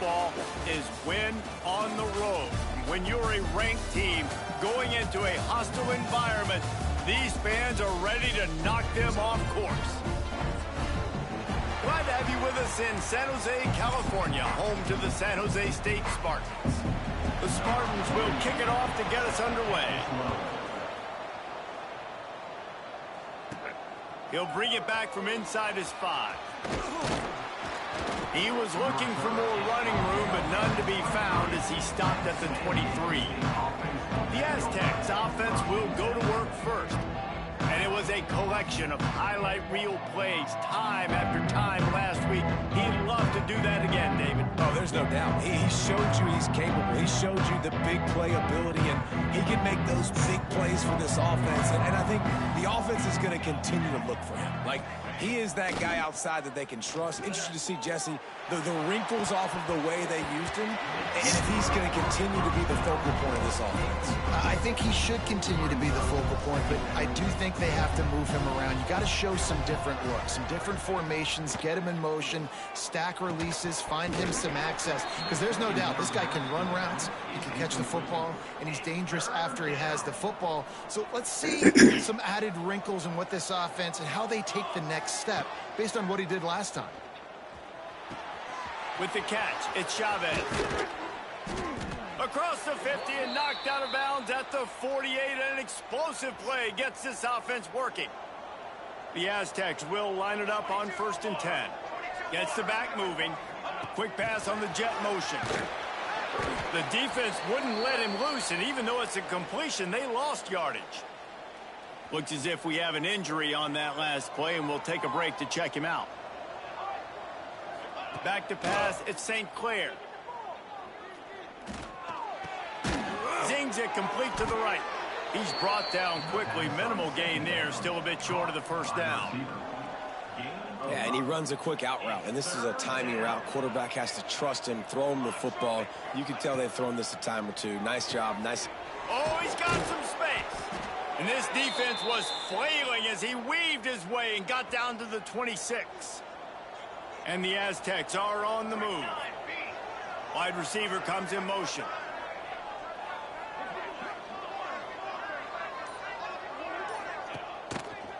football is win on the road. When you're a ranked team going into a hostile environment, these fans are ready to knock them off course. Glad to have you with us in San Jose, California, home to the San Jose State Spartans. The Spartans will kick it off to get us underway. He'll bring it back from inside his 5. He was looking for more running room, but none to be found as he stopped at the 23. The Aztecs offense will go to work first. And it was a collection of highlight reel plays time after time last week. He'd love to do that again, David. Oh, there's no doubt. He showed you he's capable. He showed you the big play ability, and he can make those big plays for this offense. And I think the offense is going to continue to look for him. Like, he is that guy outside that they can trust. Interested to see, Jesse, the wrinkles off of the way they used him, and if he's going to continue to be the focal point of this offense. I think he should continue to be the focal point, but I do think they have to move him around. You got to show some different looks, some different formations, get him in motion, stack releases, find him some access, because there's no doubt this guy can run routes, he can catch the football, and he's dangerous after he has the football. So let's see some added wrinkles in what this offense and how they take the next step based on what he did last time. With the catch, it's Chavez. Across the 50 and knocked out of bounds at the 48. An explosive play gets this offense working. The Aztecs will line it up on 1st and 10. Gets the back moving. Quick pass on the jet motion. The defense wouldn't let him loose, and even though it's a completion, they lost yardage. Looks as if we have an injury on that last play, and we'll take a break to check him out. Back to pass, it's St. Clair. Zings it complete to the right. He's brought down quickly. Minimal gain there, still a bit short of the first down. Yeah, and he runs a quick out route, and this is a timing route. Quarterback has to trust him, throw him the football. You can tell they've thrown this a time or two. Nice job, nice. Oh, he's got some space. And this defense was flailing as he weaved his way and got down to the 26. And the Aztecs are on the move. Wide receiver comes in motion.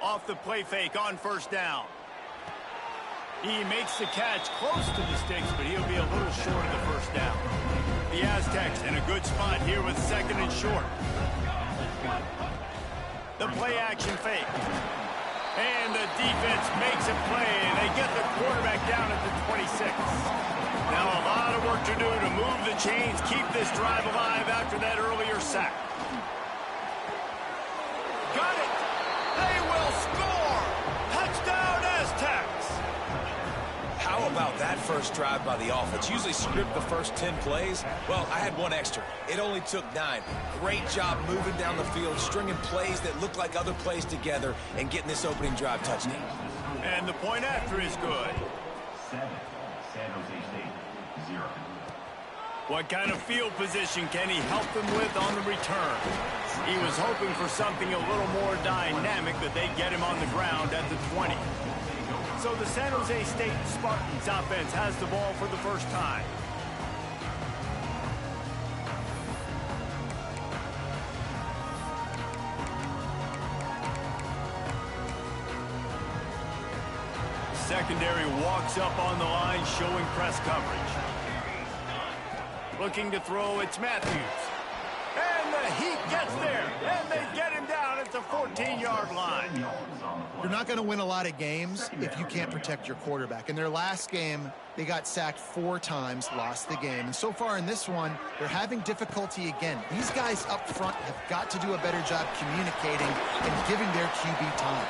Off the play fake on 1st down. He makes the catch close to the sticks, but he'll be a little short of the 1st down. The Aztecs in a good spot here with 2nd and short. The play action fake. And the defense makes a play, and they get the quarterback down at the 26. Now a lot of work to do to move the chains, keep this drive alive after that earlier sack. Got it! They will score! Touchdown, Aztecs! How about that first drive by the offense? Usually script the first 10 plays. Well, I had one extra. It only took 9. Great job moving down the field, stringing plays that look like other plays together, and getting this opening drive touchdown. And the point after is good. 7, San Jose State, 0. What kind of field position can he help them with on the return? He was hoping for something a little more dynamic, but they get him on the ground at the 20. So the San Jose State Spartans offense has the ball for the first time. Secondary walks up on the line, showing press coverage. Looking to throw, it's Matthews. And the heat gets there, and they get him down at the 14-yard line. You're not going to win a lot of games if you can't protect your quarterback. In their last game, they got sacked 4 times, lost the game. And so far in this one, they're having difficulty again. These guys up front have got to do a better job communicating and giving their QB time.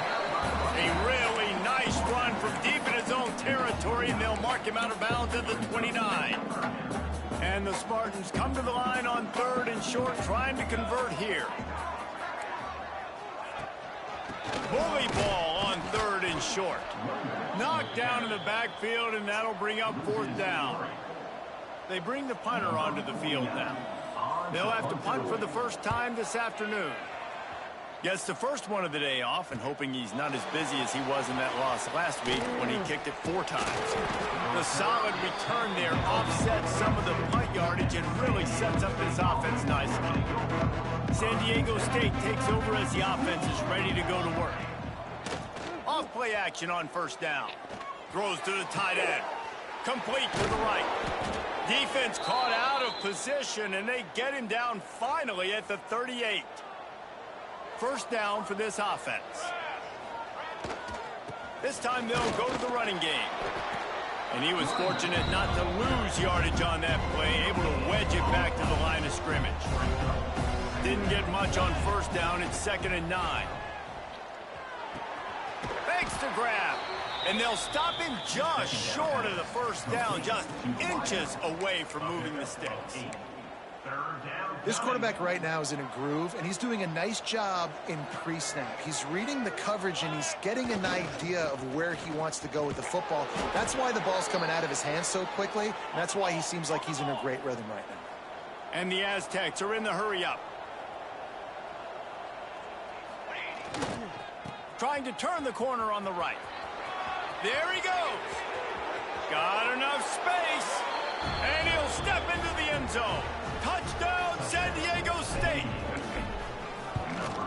A really nice run from deep in his own territory, and they'll mark him out of bounds at the 29. And the Spartans come to the line on 3rd and short, trying to convert here. Bully ball on 3rd and short. Knocked down in the backfield, and that'll bring up 4th down. They bring the punter onto the field now. They'll have to punt for the first time this afternoon. Gets the first one of the day off and hoping he's not as busy as he was in that loss last week when he kicked it 4 times. The solid return there offsets some of the punt yardage and really sets up this offense nicely. San Diego State takes over as the offense is ready to go to work. Off play action on first down. Throws to the tight end. Complete to the right. Defense caught out of position, and they get him down finally at the 38. First down for this offense. This time they'll go to the running game. And he was fortunate not to lose yardage on that play, able to wedge it back to the line of scrimmage. Didn't get much on first down. It's 2nd and 9. Fakes to grab. And they'll stop him just short of the first down, just inches away from moving the sticks. This quarterback right now is in a groove, and he's doing a nice job in pre-snap. He's reading the coverage, and he's getting an idea of where he wants to go with the football. That's why the ball's coming out of his hands so quickly, and that's why he seems like he's in a great rhythm right now. And the Aztecs are in the hurry-up. Trying to turn the corner on the right. There he goes. Got enough space, and he'll step into the end zone. Touchdown, San Diego State.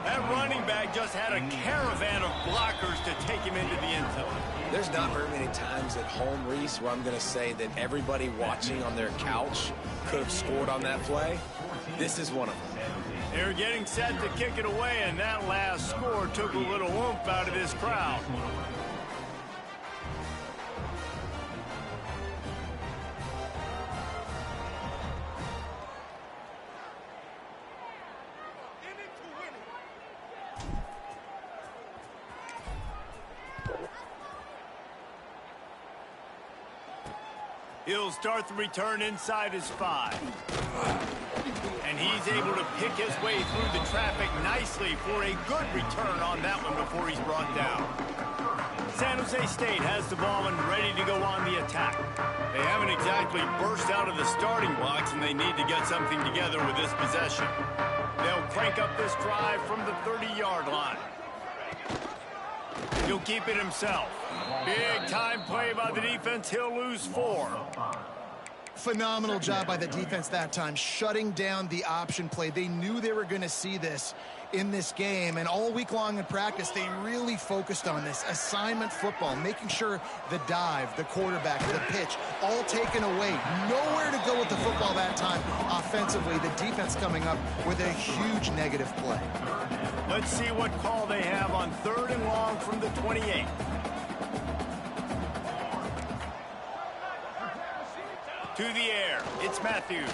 That running back just had a caravan of blockers to take him into the end zone. There's not very many times at home, Reese, where I'm going to say that everybody watching on their couch could have scored on that play. This is one of them. They're getting set to kick it away, and that last score took a little oomph out of this crowd. He'll start the return inside his 5. And he's able to pick his way through the traffic nicely for a good return on that one before he's brought down. San Jose State has the ball and ready to go on the attack. They haven't exactly burst out of the starting blocks, and they need to get something together with this possession. They'll crank up this drive from the 30-yard line. He'll keep it himself. Big-time play by the defense. He'll lose 4. Phenomenal job by the defense that time, shutting down the option play. They knew they were going to see this in this game, and all week long in practice, they really focused on this assignment football, making sure the dive, the quarterback, the pitch, all taken away. Nowhere to go with the football that time offensively. The defense coming up with a huge negative play. Let's see what call they have on 3rd and long from the 28. To the air, it's Matthews.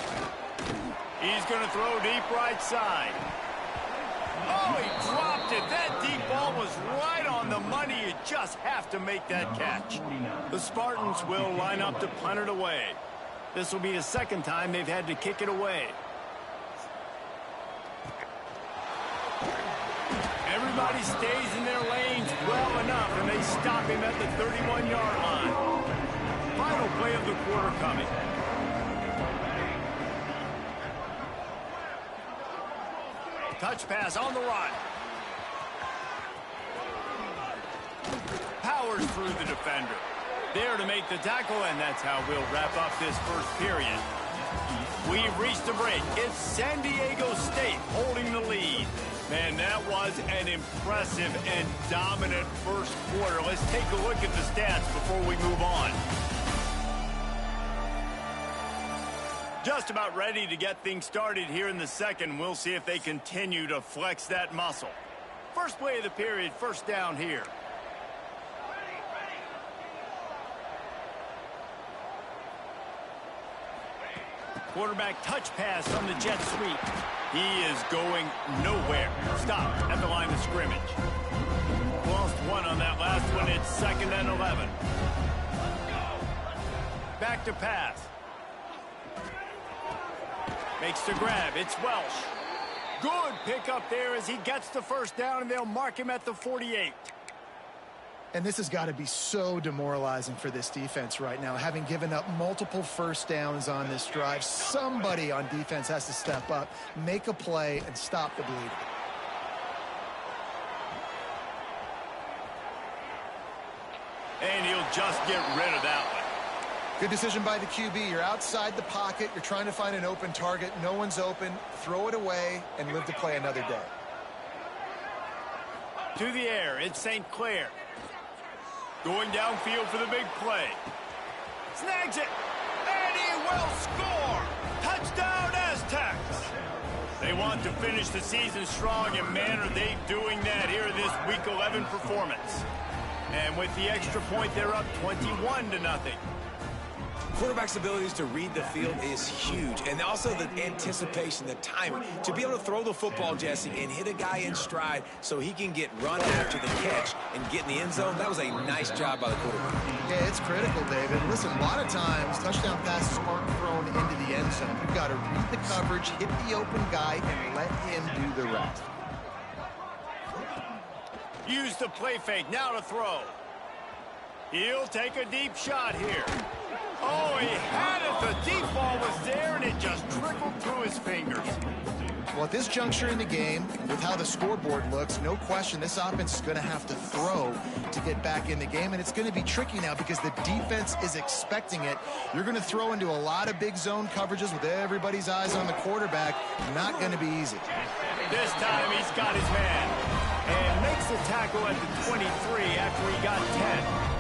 He's going to throw deep right side. Oh, he dropped it. That deep ball was right on the money. You just have to make that catch. The Spartans will line up to punt it away. This will be the 2nd time they've had to kick it away. Everybody stays in their lanes well enough, and they stop him at the 31-yard line. Final play of the quarter coming. Touch pass on the run. Powers through the defender. There to make the tackle, and that's how we'll wrap up this first period. We've reached the break. It's San Diego State holding the lead. Man, that was an impressive and dominant first quarter. Let's take a look at the stats before we move on. Just about ready to get things started here in the second. We'll see if they continue to flex that muscle. First play of the period, first down here. Quarterback touch pass on the jet sweep. He is going nowhere. Stop at the line of scrimmage. Lost 1 on that last one. It's 2nd and 11. Back to pass. Makes the grab. It's Welsh. Good pickup there as he gets the first down, and they'll mark him at the 48. And this has got to be so demoralizing for this defense right now, having given up multiple first downs on this drive. Somebody on defense has to step up, make a play, and stop the bleeding. just get rid of that one. Good decision by the QB. You're outside the pocket. You're trying to find an open target. No one's open. Throw it away and live to play another day. To the air, it's St. Clair. Going downfield for the big play. Snags it, and he will score! Touchdown, Aztecs! They want to finish the season strong, and man, are they doing that here in this Week 11 performance. And with the extra point, they're up 21-0. Quarterback's abilities to read the field is huge, and also the anticipation, the timing. To be able to throw the football, Jesse, and hit a guy in stride so he can get run after the catch and get in the end zone, that was a nice job by the quarterback. Yeah, it's critical, David. Listen, a lot of times, touchdown passes aren't thrown into the end zone. You've got to read the coverage, hit the open guy, and let him do the rest. Use the play fake, now to throw. He'll take a deep shot here. Oh, he had it. The deep ball was there, and it just trickled through his fingers. Well, at this juncture in the game, with how the scoreboard looks, no question this offense is going to have to throw to get back in the game, and it's going to be tricky now because the defense is expecting it. You're going to throw into a lot of big zone coverages with everybody's eyes on the quarterback. Not going to be easy. This time he's got his man and makes the tackle at the 23 after he got 10.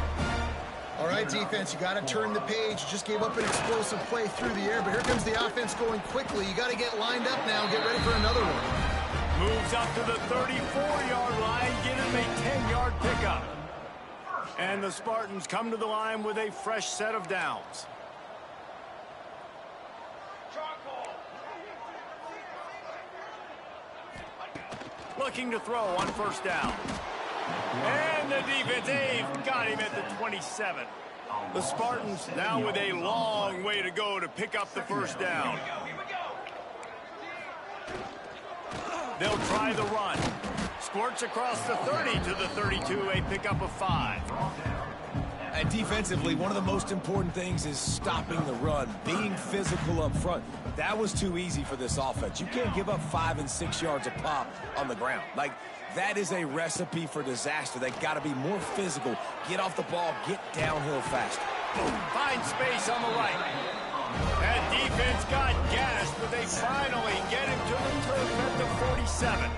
All right, defense, you got to turn the page. Just gave up an explosive play through the air, but here comes the offense going quickly. You got to get lined up now and get ready for another one. Moves up to the 34-yard line, get him a 10-yard pickup. And the Spartans come to the line with a fresh set of downs. Looking to throw on first down. And the defense, they've got him at the 27. The Spartans now with a long way to go to pick up the first down. They'll try the run. Squirts across the 30 to the 32, a pickup of 5. And defensively, one of the most important things is stopping the run, being physical up front. That was too easy for this offense. You can't give up 5 and 6 yards a pop on the ground. Like, that is a recipe for disaster. They got to be more physical, get off the ball, get downhill fast. Find space on the right. That defense got gassed, but they finally get him to the turf at the 47.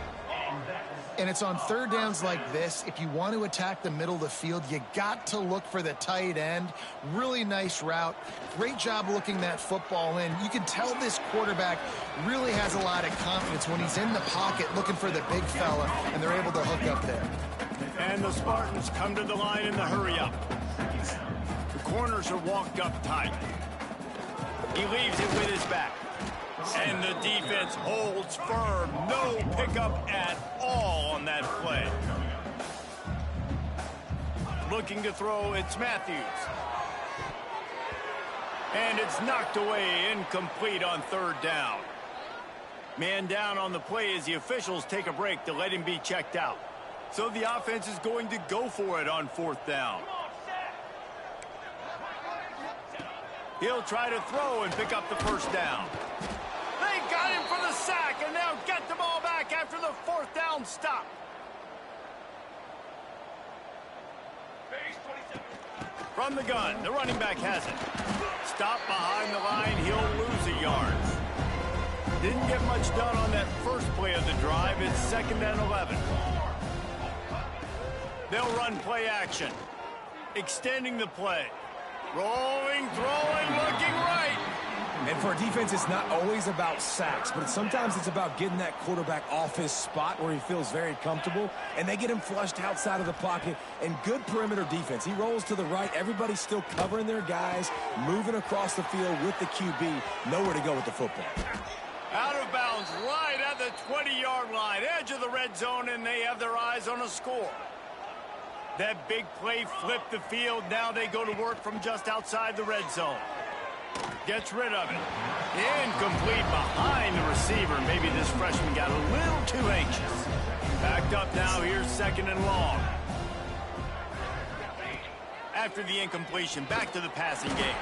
And it's on third downs like this. If you want to attack the middle of the field, you got to look for the tight end. Really nice route. Great job looking that football in. You can tell this quarterback really has a lot of confidence when he's in the pocket looking for the big fella, and they're able to hook up there. And the Spartans come to the line in the hurry-up. The corners are walked up tight. He leaves it with his back. And the defense holds firm. No pickup at all on that play. Looking to throw, it's Matthews. And it's knocked away, incomplete on third down. Man down on the play as the officials take a break to let him be checked out. So the offense is going to go for it on fourth down. He'll try to throw and pick up the first down. They got him for the sack, and they'll get the ball back after the fourth down stop. From the gun, the running back has it. Stop behind the line, he'll lose a yard. Didn't get much done on that first play of the drive. It's 2nd and 11. They'll run play action. Extending the play. Rolling, throwing, looking right. And for a defense, it's not always about sacks, but sometimes it's about getting that quarterback off his spot where he feels very comfortable, and they get him flushed outside of the pocket. And good perimeter defense. He rolls to the right. Everybody's still covering their guys, moving across the field with the QB. Nowhere to go with the football. Out of bounds, right at the 20-yard line, edge of the red zone, and they have their eyes on a score. That big play flipped the field. Now they go to work from just outside the red zone. Gets rid of it. Incomplete behind the receiver. Maybe this freshman got a little too anxious. Backed up now. Here's 2nd and long. After the incompletion, back to the passing game.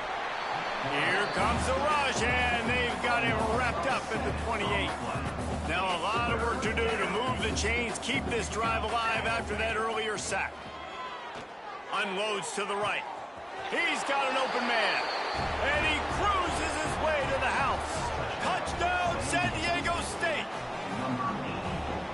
Here comes the rush, and they've got him wrapped up at the 28. Now a lot of work to do to move the chains, keep this drive alive after that earlier sack. Unloads to the right. He's got an open man. And he cruises his way to the house. Touchdown, San Diego State.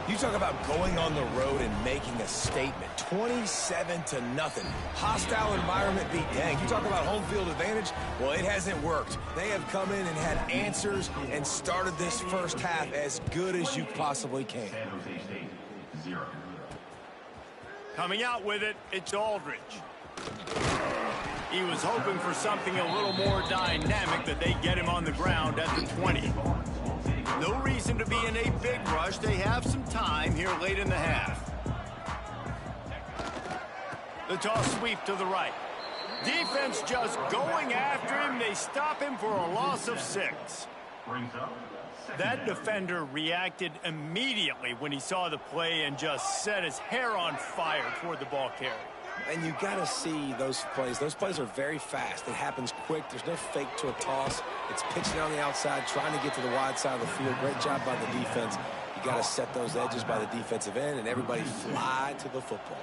You talk about going on the road and making a statement. 27-0. Hostile environment be dang. You talk about home field advantage. Well, it hasn't worked. They have come in and had answers and started this first half as good as you possibly can. San Jose State, 0. Coming out with it, it's Aldridge. He was hoping for something a little more dynamic, that they get him on the ground at the 20. No reason to be in a big rush. They have some time here late in the half. The toss sweep to the right. Defense just going after him. They stop him for a loss of 6. That defender reacted immediately when he saw the play and just set his hair on fire toward the ball carrier. And you got to see those plays. Those plays are very fast. It happens quick. There's no fake to a toss. It's pitching on the outside, trying to get to the wide side of the field. Great job by the defense. You got to set those edges by the defensive end, and everybody fly to the football.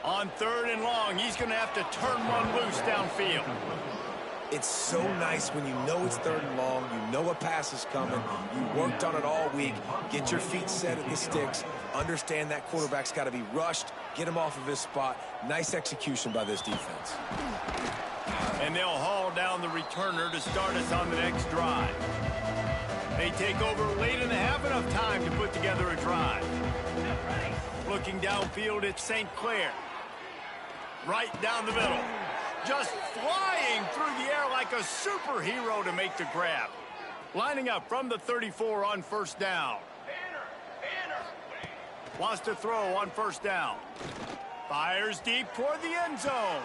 On 3rd and long, he's going to have to turn one loose downfield. It's so nice when you know it's 3rd and long, you know a pass is coming, you worked on it all week, get your feet set at the sticks, understand that quarterback's got to be rushed, get him off of his spot. Nice execution by this defense. And they'll haul down the returner to start us on the next drive. They take over late in the half, enough time to put together a drive. Looking downfield, it's St. Clair. Right down the middle. Just flying through the air like a superhero to make the grab. Lining up from the 34 on 1st down. Wants to throw on 1st down. Fires deep toward the end zone.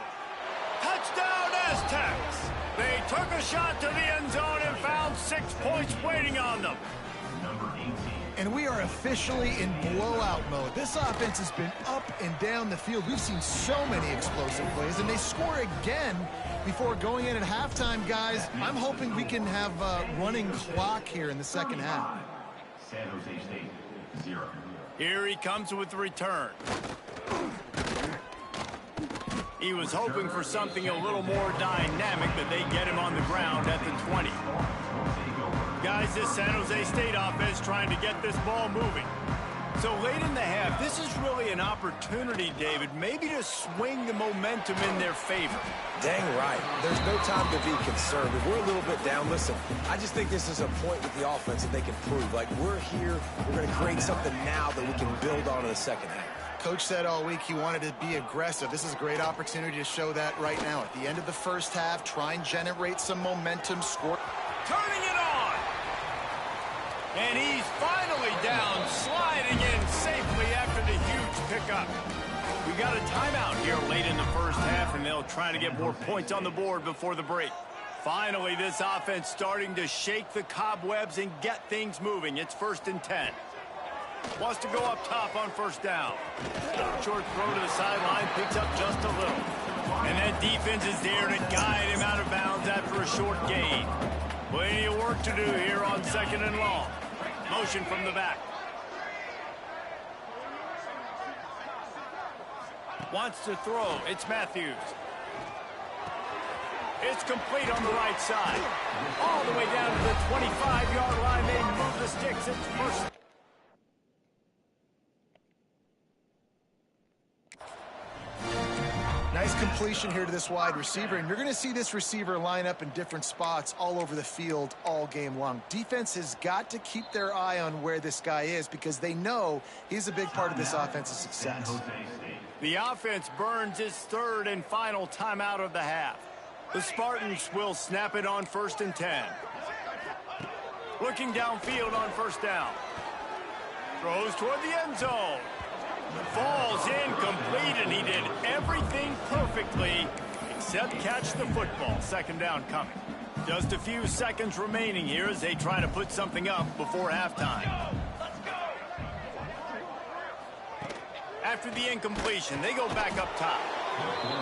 Touchdown, Aztecs! They took a shot to the end zone and found 6 points waiting on them. And we are officially in blowout mode. This offense has been up and down the field. We've seen so many explosive plays, and they score again before going in at halftime, guys. I'm hoping we can have a running clock here in the second half. San Jose State, 0. Here he comes with the return. He was hoping for something a little more dynamic, but they get him on the ground at the 20. Guys, this San Jose State offense trying to get this ball moving. So late in the half, this is really an opportunity, David, maybe to swing the momentum in their favor. Dang right. There's no time to be concerned. If we're a little bit down, listen, I just think this is a point with the offense that they can prove. Like, we're here, we're going to create something now that we can build on in the second half. Coach said all week he wanted to be aggressive. This is a great opportunity to show that right now. At the end of the first half, try and generate some momentum, score. Turning it on! And he's finally down, sliding in safely after the huge pickup. We got a timeout here late in the first half, and they'll try to get more points on the board before the break. Finally, this offense starting to shake the cobwebs and get things moving. It's 1st and 10. Wants to go up top on 1st down. Short throw to the sideline, picks up just a little. And that defense is there to guide him out of bounds after a short gain. Plenty of work to do here on 2nd and long. Motion from the back. Wants to throw. It's Matthews. It's complete on the right side. All the way down to the 25-yard line. They move the sticks. It's 1st. Nice completion here to this wide receiver, and you're going to see this receiver line up in different spots all over the field all game long. Defense has got to keep their eye on where this guy is because they know he's a big part of this offense's success. The offense burns its 3rd and final timeout of the half. The Spartans will snap it on 1st and 10. Looking downfield on 1st down. Throws toward the end zone. Falls incomplete, and he did everything perfectly except catch the football. 2nd down coming. Just a few seconds remaining here as they try to put something up before halftime. After the incompletion, they go back up top.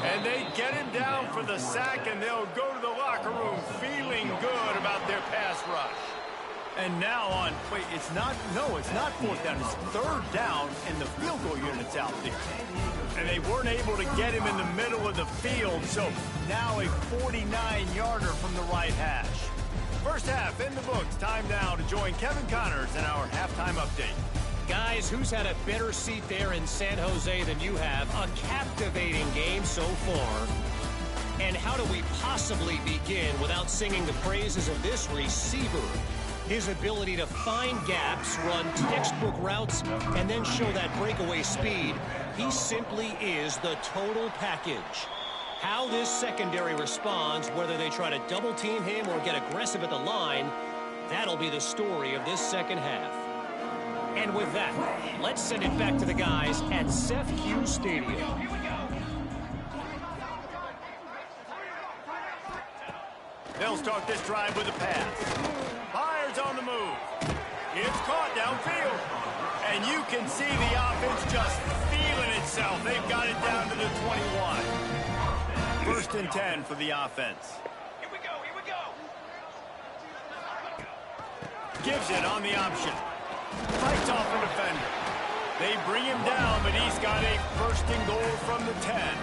And they get him down for the sack, and they'll go to the locker locker room feeling good about their pass rush. And now on, wait, it's not 4th down, it's 3rd down, and the field goal unit's out there. And they weren't able to get him in the middle of the field, so now a 49-yarder from the right hash. First half in the books. Time now to join Kevin Connors in our halftime update. Guys, who's had a better seat there in San Jose than you have? A captivating game so far. And how do we possibly begin without singing the praises of this receiver? His ability to find gaps, run textbook routes, and then show that breakaway speed. He simply is the total package. How this secondary responds, whether they try to double-team him or get aggressive at the line, that'll be the story of this second half. And with that, let's send it back to the guys at Seth Hughes Stadium. They'll start this drive with a pass. Byers on the move. It's caught downfield. And you can see the offense just feeling itself. They've got it down to the 21. 1st and 10 for the offense. Here we go. Gives it on the option. Fights off a defender. They bring him down, but he's got a 1st and goal from the 10.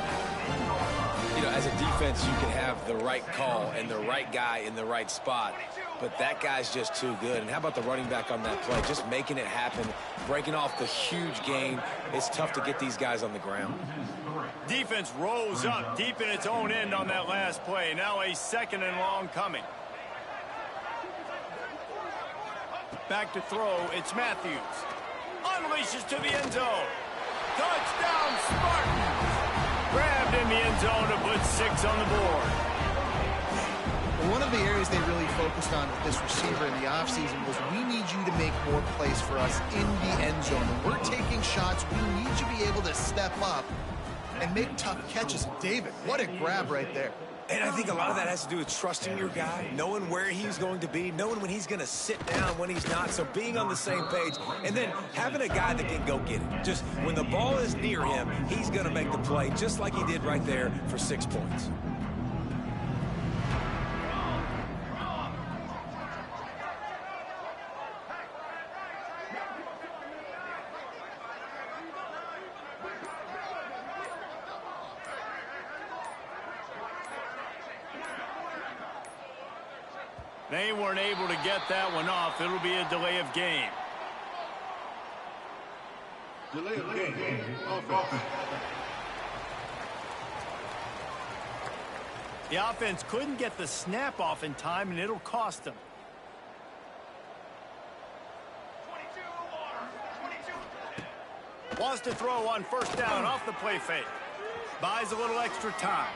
You know, as a defense, you can have the right call and the right guy in the right spot, but that guy's just too good. And how about the running back on that play? Just making it happen, breaking off the huge gain. It's tough to get these guys on the ground. Defense rolls up deep in its own end on that last play. Now a 2nd and long coming. Back to throw, it's Matthews. Unleashes to the end zone. Touchdown, Spartans! Grabbed in the end zone to put 6 on the board. One of the areas they really focused on with this receiver in the offseason was we need you to make more plays for us in the end zone. When we're taking shots, we need you to be able to step up and make tough catches. David, what a grab right there. And I think a lot of that has to do with trusting your guy, knowing where he's going to be, knowing when he's going to sit down, when he's not, so being on the same page, and then having a guy that can go get it. Just when the ball is near him, he's going to make the play, just like he did right there for 6 points. They weren't able to get that one off. It'll be a delay of game. Delay of game. Offense. The offense couldn't get the snap off in time, and it'll cost them. 22. Wants to throw on 1st down off the play fake. Buys a little extra time.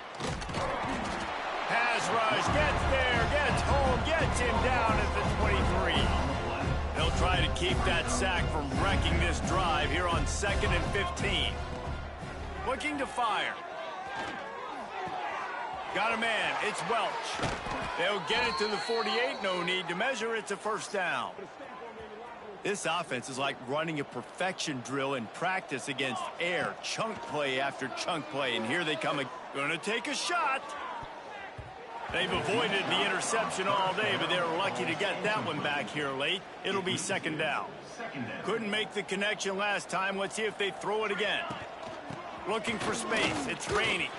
Pass rush, gets there, gets home, gets him down at the 23. They'll try to keep that sack from wrecking this drive here on 2nd and 15. Looking to fire. Got a man, it's Welch. They'll get it to the 48, no need to measure, it's a 1st down. This offense is like running a perfection drill in practice against air, chunk play after chunk play, and here they come, gonna take a shot. They've avoided the interception all day, but they're lucky to get that one back here late. It'll be 2nd down. Couldn't make the connection last time. Let's see if they throw it again. Looking for space. It's raining.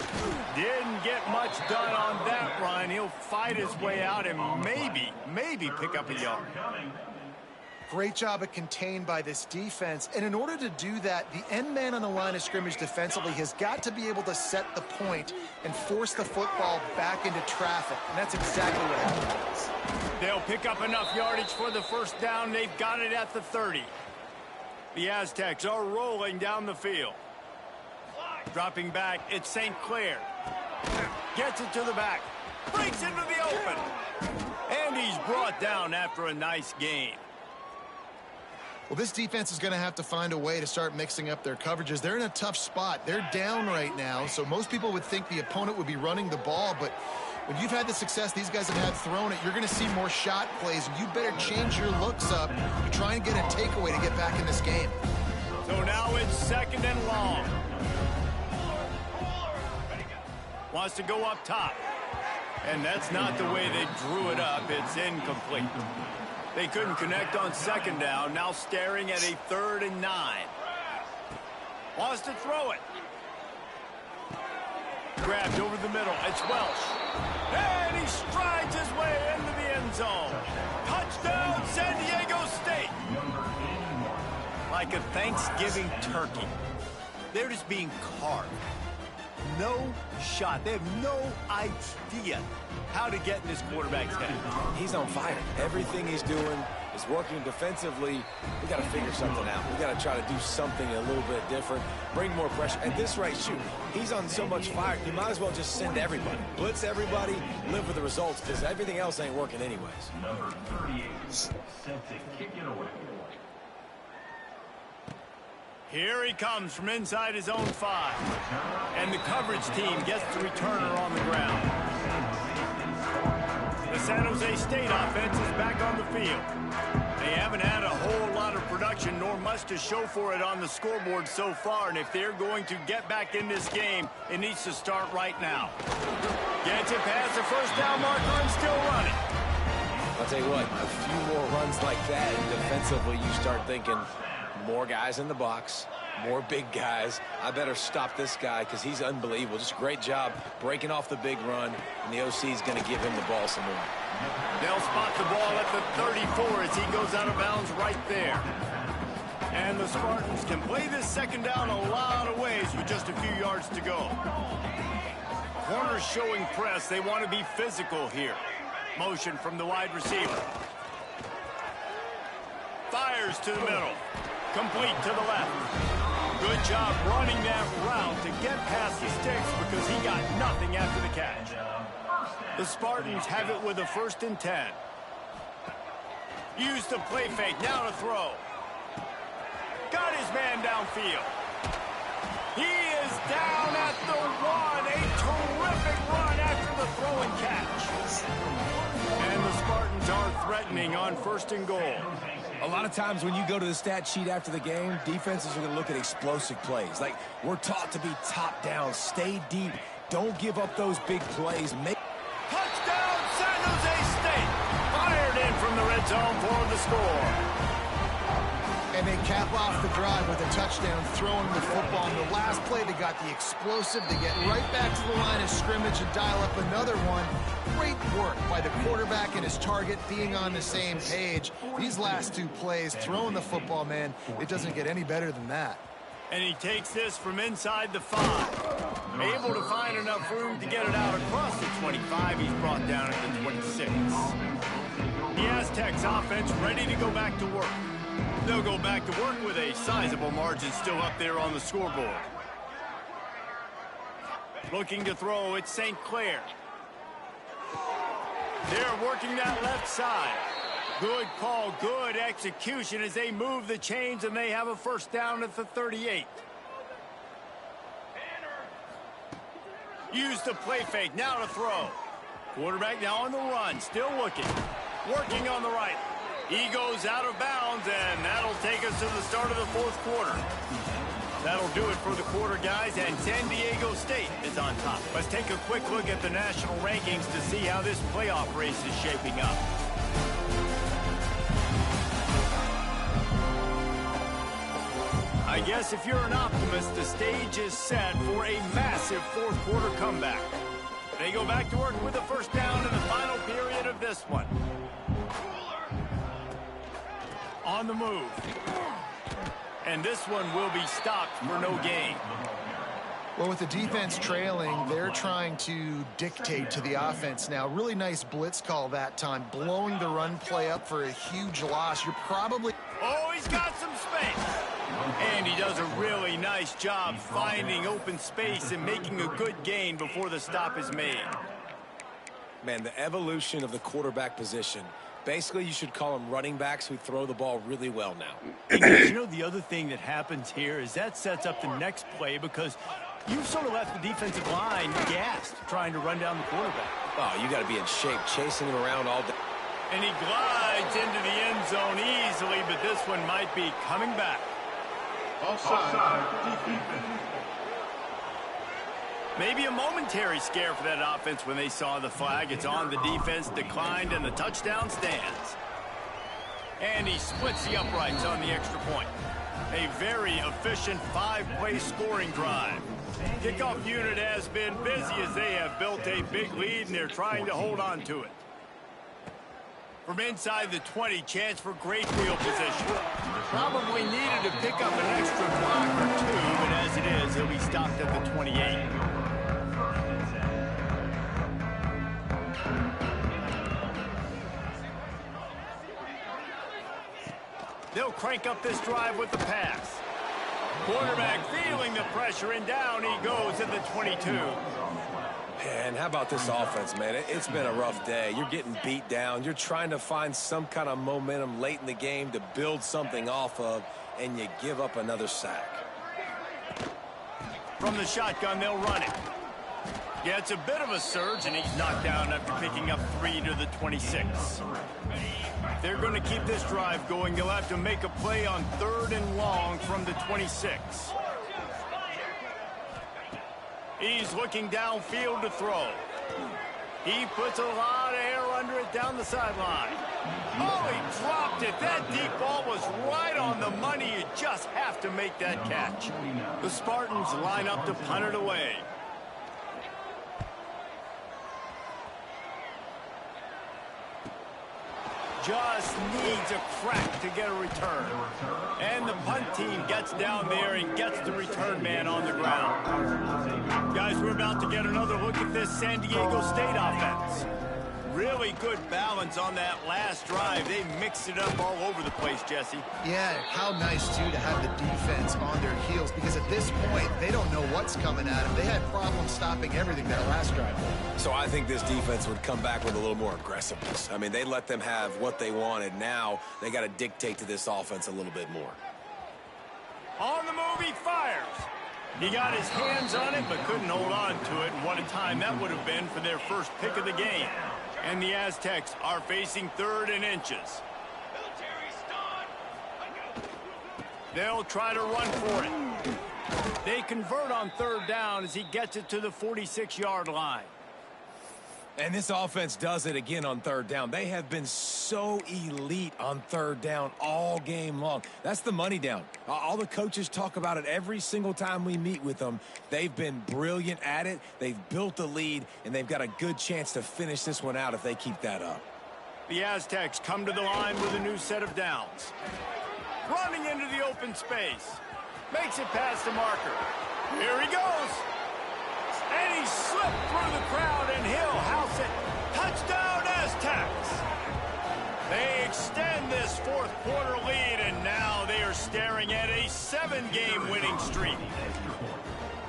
Didn't get much done on that run. He'll fight his way out and maybe pick up a yard. Great job of contained by this defense. And in order to do that, the end man on the line of scrimmage defensively has got to be able to set the point and force the football back into traffic. And that's exactly what happens. They'll pick up enough yardage for the 1st down. They've got it at the 30. The Aztecs are rolling down the field. Dropping back, it's St. Clair. Gets it to the back. Breaks into the open. And he's brought down after a nice gain. Well, this defense is going to have to find a way to start mixing up their coverages. They're in a tough spot. They're down right now, so most people would think the opponent would be running the ball, but when you've had the success these guys have had throwing it, you're going to see more shot plays, and you better change your looks up to try and get a takeaway to get back in this game. So now it's 2nd and long. Wants to go up top. And that's not the way they drew it up. It's incomplete. They couldn't connect on second down. Now staring at a 3rd and 9. Wants to throw it. Grabbed over the middle. It's Welsh. And he strides his way into the end zone. Touchdown, San Diego State. Like a Thanksgiving turkey. They're just being carved. No shot. They have no idea how to get in this quarterback's head. He's on fire. Everything he's doing is working defensively. We got to figure something out. We got to try to do something a little bit different, bring more pressure. At this rate, shoot, he's on so much fire, you might as well just send everybody. Blitz everybody, live with the results, because everything else ain't working anyways. Number 38, set to kick it away. Here he comes from inside his own 5. And the coverage team gets the returner on the ground. The San Jose State offense is back on the field. They haven't had a whole lot of production, nor much to show for it on the scoreboard so far. And if they're going to get back in this game, it needs to start right now. Gets it past the first down marker and still running. I'll tell you what, a few more runs like that, and defensively you start thinking, more guys in the box, more big guys. I better stop this guy because he's unbelievable. Just a great job breaking off the big run, and the OC is going to give him the ball some more. They'll spot the ball at the 34 as he goes out of bounds right there. And the Spartans can play this second down a lot of ways with just a few yards to go. Corners showing press. They want to be physical here. Motion from the wide receiver. Fires to the middle. Complete to the left. Good job running that route to get past the sticks because he got nothing after the catch. The Spartans have it with a 1st and 10. Use the play fake. Now to throw. Got his man downfield. He is down at the 1. A terrific run after the throw and catch. And the Spartans are threatening on 1st and goal. A lot of times when you go to the stat sheet after the game, defenses are going to look at explosive plays. Like, we're taught to be top down, stay deep, don't give up those big plays. Touchdown, San Jose State! Fired in from the red zone for the score. And they cap off the drive with a touchdown, throwing the football. In the last play, they got the explosive to get right back to the line of scrimmage and dial up another one. Great work by the quarterback and his target being on the same page. These last 2 plays, throwing the football, man, it doesn't get any better than that. And he takes this from inside the 5. Able to find enough room to get it out across the 25. He's brought down at the 26. The Aztecs offense ready to go back to work. They'll go back to work with a sizable margin still up there on the scoreboard. Looking to throw, it's St. Clair. They're working that left side. Good call, good execution as they move the chains, and they have a 1st down at the 38. Use the play fake, now to throw. Quarterback now on the run, still looking. Working on the right. He goes out of bounds, and that'll take us to the start of the 4th quarter. That'll do it for the quarter, guys, and San Diego State is on top. Let's take a quick look at the national rankings to see how this playoff race is shaping up. I guess if you're an optimist, the stage is set for a massive 4th quarter comeback. They go back to work with the 1st down in the final period of this one. On the move. And this one will be stopped for no gain. Well, with the defense trailing, they're trying to dictate to the offense now. Really nice blitz call that time, blowing the run play up for a huge loss. You're probably... Oh, he's got some space. And he does a really nice job finding open space and making a good gain before the stop is made. Man, the evolution of the quarterback position. Basically, you should call them running backs who throw the ball really well now. You know, the other thing that happens here is that sets up the next play because you've sort of left the defensive line gassed trying to run down the quarterback. Oh, you got to be in shape, chasing him around all day. And he glides into the end zone easily, but this one might be coming back. Offside. Defense. Maybe a momentary scare for that offense when they saw the flag. It's on, the defense declined, and the touchdown stands. And he splits the uprights on the extra point. A very efficient 5-play scoring drive. Kickoff unit has been busy as they have built a big lead, and they're trying to hold on to it. From inside the 20, chance for great field position. Probably needed to pick up an extra block or two, but as it is, he'll be stopped at the 28. They'll crank up this drive with the pass. Quarterback feeling the pressure, and down he goes at the 22. Man, how about this offense, man? It's been a rough day. You're getting beat down. You're trying to find some kind of momentum late in the game to build something off of, and you give up another sack. From the shotgun, they'll run it. Yeah, it's a bit of a surge, and he's knocked down after picking up 3 to the 26. If they're going to keep this drive going, they'll have to make a play on 3rd and long from the 26. He's looking downfield to throw. He puts a lot of air under it down the sideline. Oh, he dropped it. That deep ball was right on the money. You just have to make that catch. The Spartans line up to punt it away. Just needs a crack to get a return. And the punt team gets down there and gets the return man on the ground. Guys, we're about to get another look at this San Diego State offense. Really good balance on that last drive. They mixed it up all over the place, Jesse. Yeah, how nice, too, to have the defense on their heels, because at this point, they don't know what's coming at them. They had problems stopping everything that last drive. So I think this defense would come back with a little more aggressiveness. I mean, they let them have what they wanted. Now they got to dictate to this offense a little bit more. On the move, he fires. He got his hands on it, but couldn't hold on to it. And what a time that would have been for their first pick of the game. And the Aztecs are facing 3rd and inches. They'll try to run for it. They convert on 3rd down as he gets it to the 46-yard line. And this offense does it again on 3rd down. They have been so elite on 3rd down all game long. That's the money down. All the coaches talk about it every single time we meet with them. They've been brilliant at it. They've built the lead, and they've got a good chance to finish this one out if they keep that up. The Aztecs come to the line with a new set of downs. Running into the open space. Makes it past the marker. Here he goes. And he slipped through the crowd, and he'll house it. Touchdown, Aztecs! They extend this 4th quarter lead, and now they are staring at a 7-game winning streak.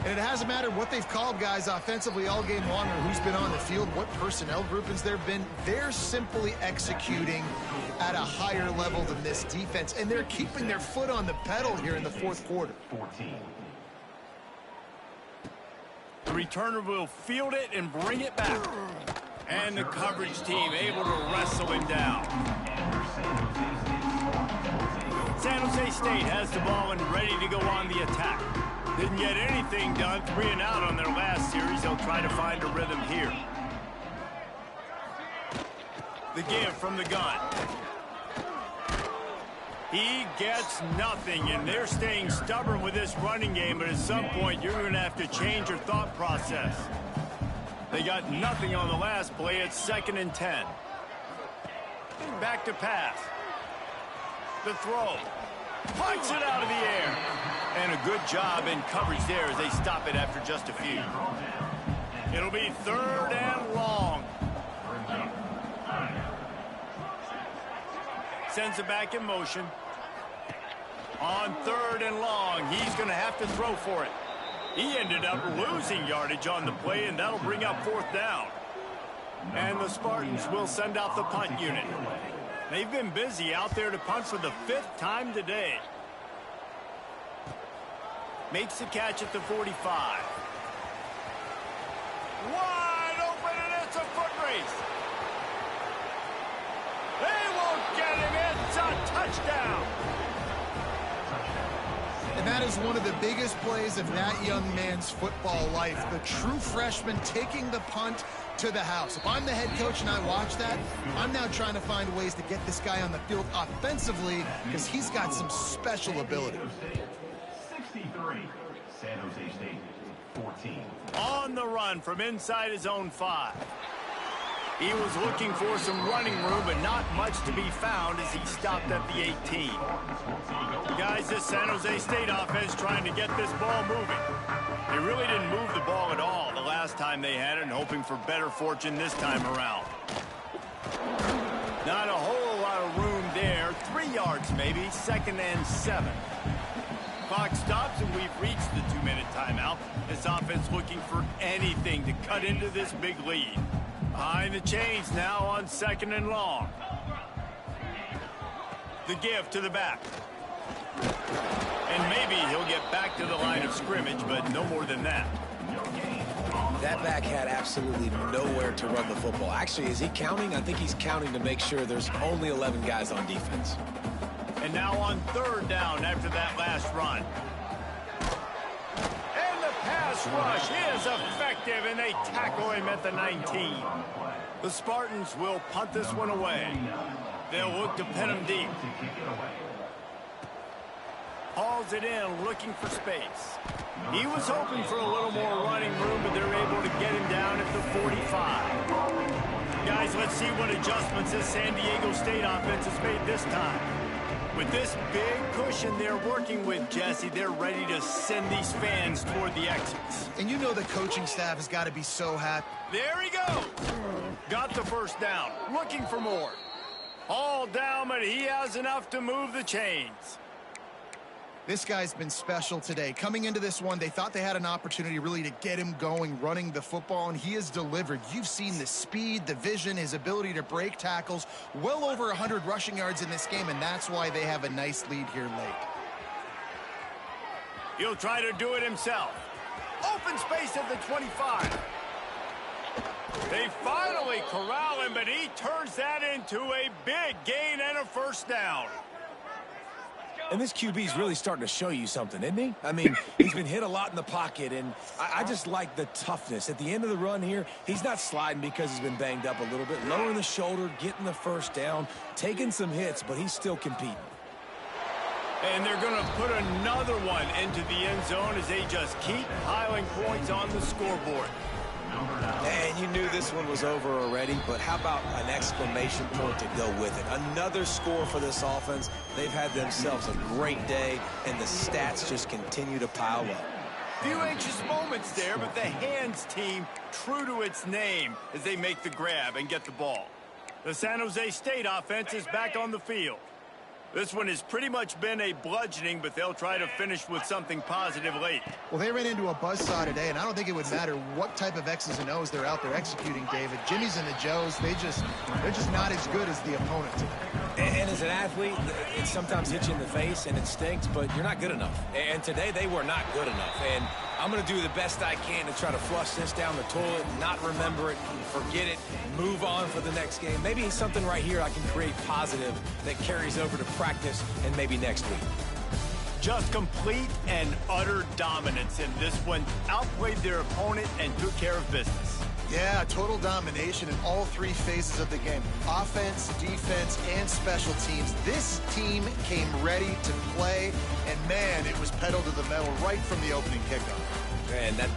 And it hasn't mattered what they've called guys offensively all game long or who's been on the field, what personnel groupings there have been. They're simply executing at a higher level than this defense, and they're keeping their foot on the pedal here in the 4th quarter. 14. The returner will field it and bring it back. And the coverage team able to wrestle him down. San Jose State has the ball and ready to go on the attack. Didn't get anything done, 3 and out on their last series. They'll try to find a rhythm here. The give from the gun. He gets nothing, and they're staying stubborn with this running game, but at some point you're going to have to change your thought process. They got nothing on the last play. It's 2nd and 10. Back to pass. The throw. Punts it out of the air. And a good job in coverage there as they stop it after just a few. It'll be 3rd and long. Sends it back in motion. On 3rd and long, he's going to have to throw for it. He ended up losing yardage on the play, and that'll bring up 4th down. And the Spartans will send out the punt unit. They've been busy out there to punt for the 5th time today. Makes the catch at the 45. Wide open, and it's a foot race. They won't get him. It's a touchdown. And that is one of the biggest plays of that young man's football life. The true freshman taking the punt to the house. If I'm the head coach and I watch that, I'm now trying to find ways to get this guy on the field offensively because he's got some special ability. 63, San Jose State, 14. On the run from inside his own 5. He was looking for some running room, but not much to be found as he stopped at the 18. Guys, this San Jose State offense trying to get this ball moving. They really didn't move the ball at all the last time they had it, and hoping for better fortune this time around. Not a whole lot of room there. 3 yards maybe, 2nd and 7. Clock stops, and we've reached the 2-minute timeout. This offense looking for anything to cut into this big lead. Behind the chains now on 2nd and long. The give to the back. And maybe he'll get back to the line of scrimmage, but no more than that. That back had absolutely nowhere to run the football. Actually, is he counting? I think he's counting to make sure there's only 11 guys on defense. And now on 3rd down after that last run. And the pass rush is effective, and they tackle him at the 19. The Spartans will punt this one away. They'll look to pin him deep. Hauls it in, looking for space. He was hoping for a little more running room, but they're able to get him down at the 45. Guys, let's see what adjustments this San Diego State offense has made this time. With this big cushion they're working with, Jesse, they're ready to send these fans toward the exits. And you know the coaching staff has got to be so happy. There he goes. Got the 1st down. Looking for more. All down, but he has enough to move the chains. This guy's been special today. Coming into this one, they thought they had an opportunity really to get him going, running the football, and he has delivered. You've seen the speed, the vision, his ability to break tackles. Well over 100 rushing yards in this game, and that's why they have a nice lead here late. He'll try to do it himself. Open space at the 25. They finally corral him, but he turns that into a big gain and a 1st down. And this QB's really starting to show you something, isn't he? I mean, he's been hit a lot in the pocket, and I just like the toughness. At the end of the run here, he's not sliding because he's been banged up a little bit. Lowering the shoulder, getting the 1st down, taking some hits, but he's still competing. And they're going to put another one into the end zone as they just keep piling points on the scoreboard. And you knew this one was over already, but how about an exclamation point to go with it? Another score for this offense. They've had themselves a great day, and the stats just continue to pile up. Few anxious moments there, but the hands team true to its name as they make the grab and get the ball. The San Jose State offense is back on the field. This one has pretty much been a bludgeoning, but they'll try to finish with something positive late. Well, they ran into a buzzsaw today, and I don't think it would matter what type of X's and O's they're out there executing, David. Jimmy's and the Joes, they're just not as good as the opponent today. And as an athlete, it sometimes hits you in the face, and it stinks, but you're not good enough. And today, they were not good enough. And I'm going to do the best I can to try to flush this down the toilet, not remember it, forget it, move on for the next game. Maybe it's something right here I can create positive that carries over to practice and maybe next week. Just complete and utter dominance in this one. Outplayed their opponent and took care of business. Yeah, total domination in all 3 phases of the game. Offense, defense, and special teams. This team came ready to play, and man, it was pedal to the metal right from the opening kickoff. And that